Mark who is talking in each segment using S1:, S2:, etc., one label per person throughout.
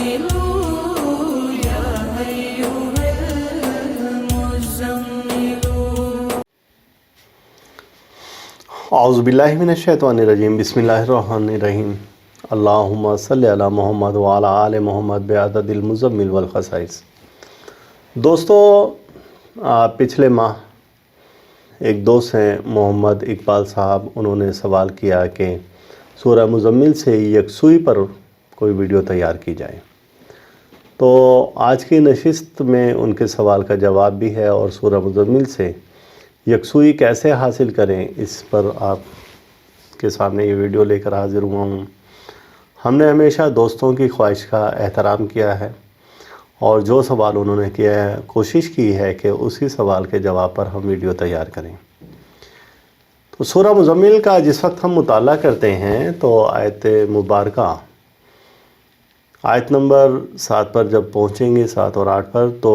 S1: اعوذ باللہ من الشیطان الرجیم بسم اللہ الرحمن الرحیم اللہم صلی علی محمد وعلی آل محمد بعدد المزمل والخصائص۔ دوستو، پچھلے ماہ ایک دوست ہیں محمد اقبال صاحب، انہوں نے سوال کیا کہ سورہ مزمل سے یکسوئی پر کوئی ویڈیو تیار کی جائے، تو آج کی نشست میں ان کے سوال کا جواب بھی ہے اور سورہ مزمل سے یکسوئی کیسے حاصل کریں اس پر آپ کے سامنے یہ ویڈیو لے کر حاضر ہوا ہوں۔ ہم نے ہمیشہ دوستوں کی خواہش کا احترام کیا ہے اور جو سوال انہوں نے کیا ہے کوشش کی ہے کہ اسی سوال کے جواب پر ہم ویڈیو تیار کریں۔ تو سورہ مزمل کا جس وقت ہم مطالعہ کرتے ہیں تو آیت مبارکہ آیت نمبر 7 پر جب پہنچیں گے، 7 اور 8 پر، تو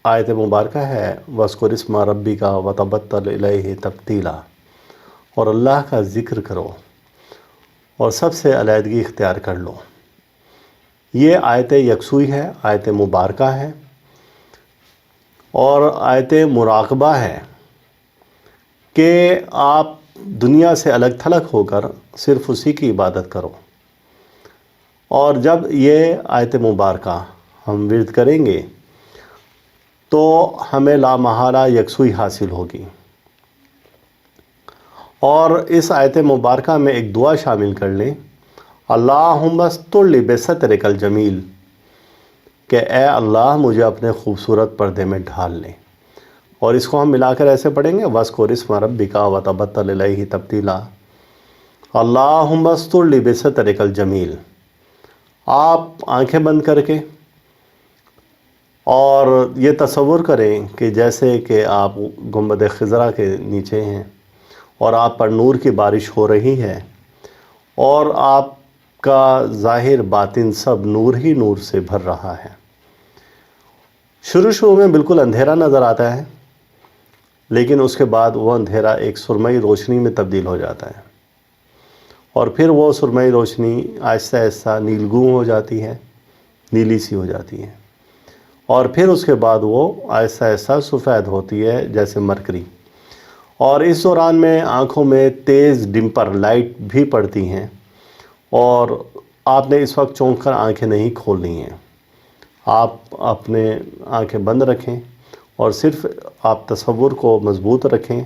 S1: آیت مبارکہ ہے وَاذْكُرِ اسْمَ رَبِّكَ وَتَبَتَّلْ إِلَيْهِ تَبْتِيلًا، اور اللہ کا ذکر کرو اور سب سے علیحدگی اختیار کر لو۔ یہ آیت یکسوئی ہے، آیت مبارکہ ہے اور آیت مراقبہ ہے کہ آپ دنیا سے الگ تھلگ ہو کر صرف اسی کی عبادت کرو۔ اور جب یہ آیت مبارکہ ہم ورد کریں گے تو ہمیں لامحالہ یکسوئی حاصل ہوگی۔ اور اس آیت مبارکہ میں ایک دعا شامل کر لیں، اللہم استر لی بسترک الجمیل، کہ اے اللہ مجھے اپنے خوبصورت پردے میں ڈھال لیں۔ اور اس کو ہم ملا کر ایسے پڑھیں گے، وَاذْكُرِ اسْمَ رَبِّكَ وَتَبَتَّلْ إِلَيْهِ تَبْتِيلًا، اللہم استر لی بسترک الجمیل۔ آپ آنکھیں بند کر کے اور یہ تصور کریں کہ جیسے کہ آپ گنبد خضرا کے نیچے ہیں اور آپ پر نور کی بارش ہو رہی ہے اور آپ کا ظاہر باطن سب نور ہی نور سے بھر رہا ہے۔ شروع میں بالکل اندھیرا نظر آتا ہے، لیکن اس کے بعد وہ اندھیرا ایک سرمئی روشنی میں تبدیل ہو جاتا ہے اور پھر وہ سرمئی روشنی آہستہ آہستہ نیلگوں ہو جاتی ہے، نیلی سی ہو جاتی ہے، اور پھر اس کے بعد وہ آہستہ آہستہ سفید ہوتی ہے جیسے مرکری۔ اور اس دوران میں آنکھوں میں تیز ڈمپر لائٹ بھی پڑتی ہیں اور آپ نے اس وقت چونک کر آنکھیں نہیں کھولنی ہیں۔ آپ اپنے آنکھیں بند رکھیں اور صرف آپ تصور کو مضبوط رکھیں،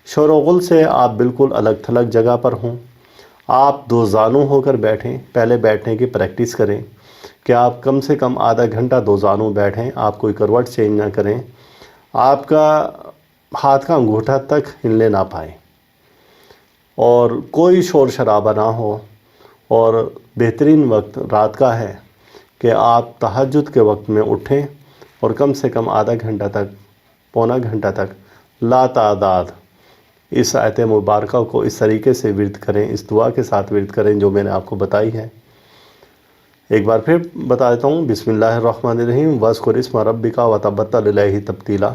S1: شور و غل سے آپ بالکل الگ تھلگ جگہ پر ہوں۔ آپ دو زانو ہو کر بیٹھیں، پہلے بیٹھنے کی پریکٹس کریں کہ آپ کم سے کم آدھا گھنٹہ دو زانو بیٹھیں، آپ کوئی کروٹ چینج نہ کریں، آپ کا ہاتھ کا انگوٹھا تک ہلنے نہ پائے اور کوئی شور شرابہ نہ ہو۔ اور بہترین وقت رات کا ہے کہ آپ تہجد کے وقت میں اٹھیں اور کم سے کم آدھا گھنٹہ تک، پونا گھنٹہ تک لا تعداد اس آیت مبارکہ کو اس طریقے سے ورد کریں، اس دعا کے ساتھ ورد کریں جو میں نے آپ کو بتائی ہے۔ ایک بار پھر بتا دیتا ہوں، بسم اللہ الرحمن الرحیم، وَاذْكُرِ اسْمَ رَبِّكَ وَتَبَتَّلْ إِلَيْهِ تَبْتِيلًا،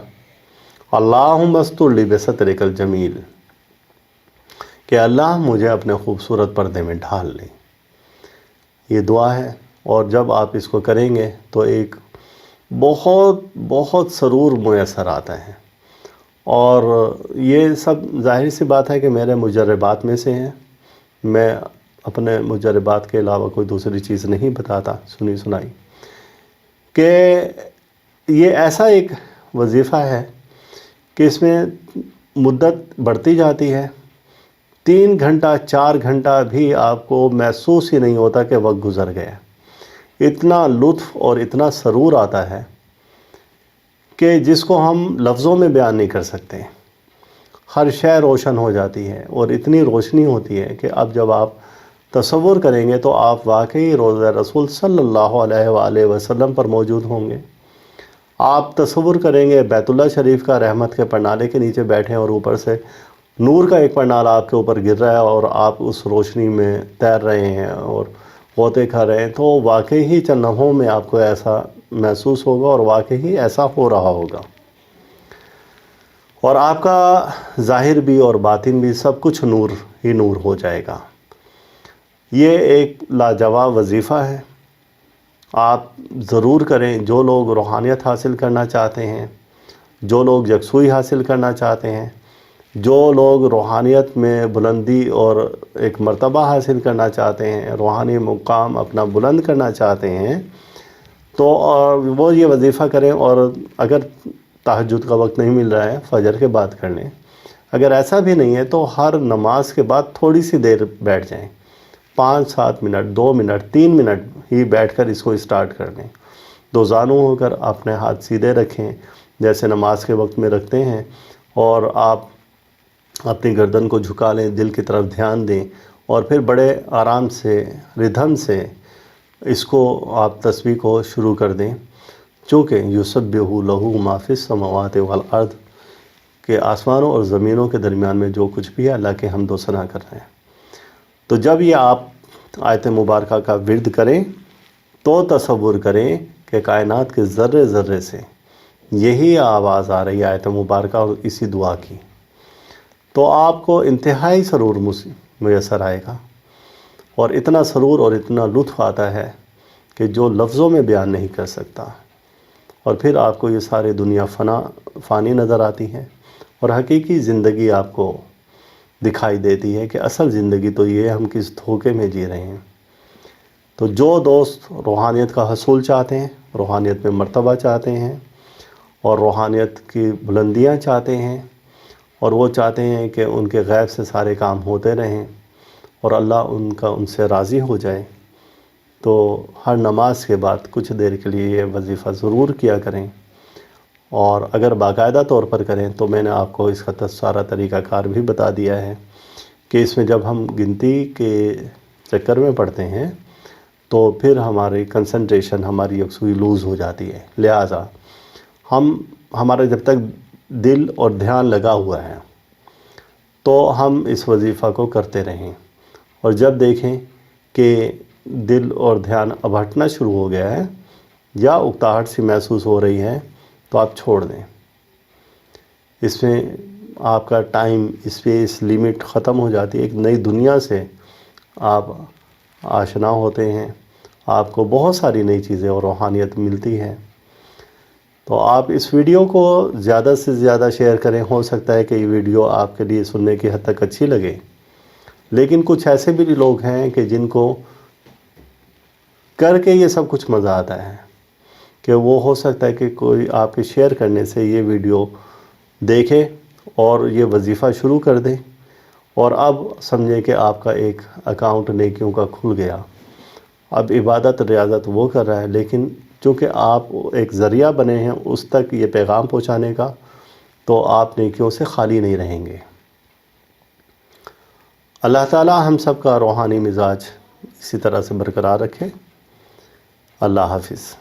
S1: اللہم استر لی بسترک الجمیل، کہ اللہ مجھے اپنے خوبصورت پردے میں ڈھال لیں۔ یہ دعا ہے اور جب آپ اس کو کریں گے تو ایک بہت بہت سرور میسر آتا ہے۔ اور یہ سب ظاہر سی بات ہے کہ میرے مجربات میں سے ہیں، میں اپنے مجربات کے علاوہ کوئی دوسری چیز نہیں بتاتا سنی سنائی، کہ یہ ایسا ایک وظیفہ ہے کہ اس میں مدت بڑھتی جاتی ہے، 3 گھنٹہ 4 گھنٹہ بھی آپ کو محسوس ہی نہیں ہوتا کہ وقت گزر گیا۔ اتنا لطف اور اتنا سرور آتا ہے کہ جس کو ہم لفظوں میں بیان نہیں کر سکتے۔ ہر شے روشن ہو جاتی ہے اور اتنی روشنی ہوتی ہے کہ اب جب آپ تصور کریں گے تو آپ واقعی روضہ رسول صلی اللہ علیہ وآلہ وسلم پر موجود ہوں گے۔ آپ تصور کریں گے بیت اللہ شریف کا رحمت کے پرنالے کے نیچے بیٹھے اور اوپر سے نور کا ایک پرنالہ آپ کے اوپر گر رہا ہے اور آپ اس روشنی میں تیر رہے ہیں اور غوطے کھا رہے ہیں، تو واقعی ہی چند لمحوں میں آپ کو ایسا محسوس ہوگا اور واقعی ایسا ہو رہا ہوگا، اور آپ کا ظاہر بھی اور باطن بھی سب کچھ نور ہی نور ہو جائے گا۔ یہ ایک لاجواب وظیفہ ہے آپ ضرور کریں. جو لوگ روحانیت حاصل کرنا چاہتے ہیں، جو لوگ یکسوئی حاصل کرنا چاہتے ہیں، جو لوگ روحانیت میں بلندی اور ایک مرتبہ حاصل کرنا چاہتے ہیں، روحانی مقام اپنا بلند کرنا چاہتے ہیں، تو وہ یہ وظیفہ کریں. اور اگر تہجد کا وقت نہیں مل رہا ہے، فجر کے بعد کر لیں. اگر ایسا بھی نہیں ہے تو ہر نماز کے بعد تھوڑی سی دیر بیٹھ جائیں، 5-7 منٹ، 2 منٹ، 3 منٹ ہی بیٹھ کر اس کو اسٹارٹ کر دیں. دو زانو ہو کر اپنے ہاتھ سیدھے رکھیں جیسے نماز کے وقت میں رکھتے ہیں، اور آپ اپنی گردن کو جھکا لیں، دل کی طرف دھیان دیں، اور پھر بڑے آرام سے، ردھم سے اس کو آپ تسبیح کو شروع کر دیں. چونکہ یسبح لہ ما فی السماوات والارض، کہ آسمانوں اور زمینوں کے درمیان میں جو کچھ بھی ہے اللہ کے حمد و ثنا کر رہے ہیں. تو جب یہ آپ آیت مبارکہ کا ورد کریں تو تصور کریں کہ کائنات کے ذرے ذرے سے یہی آواز آ رہی ہے آیت مبارکہ اور اسی دعا کی، تو آپ کو انتہائی سرور میسر آئے گا. اور اتنا سرور اور اتنا لطف آتا ہے کہ جو لفظوں میں بیان نہیں کر سکتا. اور پھر آپ کو یہ ساری دنیا فانی نظر آتی ہے، اور حقیقی زندگی آپ کو دکھائی دیتی ہے کہ اصل زندگی تو یہ ہے، ہم کس دھوکے میں جی رہے ہیں. تو جو دوست روحانیت کا حصول چاہتے ہیں، روحانیت میں مرتبہ چاہتے ہیں، اور روحانیت کی بلندیاں چاہتے ہیں، اور وہ چاہتے ہیں کہ ان کے غیب سے سارے کام ہوتے رہیں اور اللہ ان سے راضی ہو جائے، تو ہر نماز کے بعد کچھ دیر کے لیے یہ وظیفہ ضرور کیا کریں. اور اگر باقاعدہ طور پر کریں تو میں نے آپ کو اس کا سارا طریقہ کار بھی بتا دیا ہے کہ اس میں جب ہم گنتی کے چکر میں پڑتے ہیں تو پھر ہماری کنسنٹریشن، ہماری یکسوئی لوز ہو جاتی ہے. لہٰذا ہمارا جب تک دل اور دھیان لگا ہوا ہے تو ہم اس وظیفہ کو کرتے رہیں، اور جب دیکھیں کہ دل اور دھیان اب ہٹنا شروع ہو گیا ہے یا اکتاہٹ سی محسوس ہو رہی ہے تو آپ چھوڑ دیں. اس میں آپ کا ٹائم، اسپیس، لیمٹ ختم ہو جاتی ہے. ایک نئی دنیا سے آپ آشنا ہوتے ہیں، آپ کو بہت ساری نئی چیزیں اور روحانیت ملتی ہے. تو آپ اس ویڈیو کو زیادہ سے زیادہ شیئر کریں. ہو سکتا ہے کہ یہ ویڈیو آپ کے لیے سننے کی حد تک اچھی لگے، لیکن کچھ ایسے بھی لوگ ہیں کہ جن کو کر کے یہ سب کچھ مزہ آتا ہے، کہ وہ ہو سکتا ہے کہ کوئی آپ کے شیئر کرنے سے یہ ویڈیو دیکھے اور یہ وظیفہ شروع کر دیں، اور اب سمجھیں کہ آپ کا ایک اکاؤنٹ نیکیوں کا کھل گیا. اب عبادت ریاضت وہ کر رہا ہے، لیکن چونکہ آپ ایک ذریعہ بنے ہیں اس تک یہ پیغام پہنچانے کا، تو آپ نیکیوں سے خالی نہیں رہیں گے. اللہ تعالی ہم سب کا روحانی مزاج اسی طرح سے برقرار رکھے. اللہ حافظ.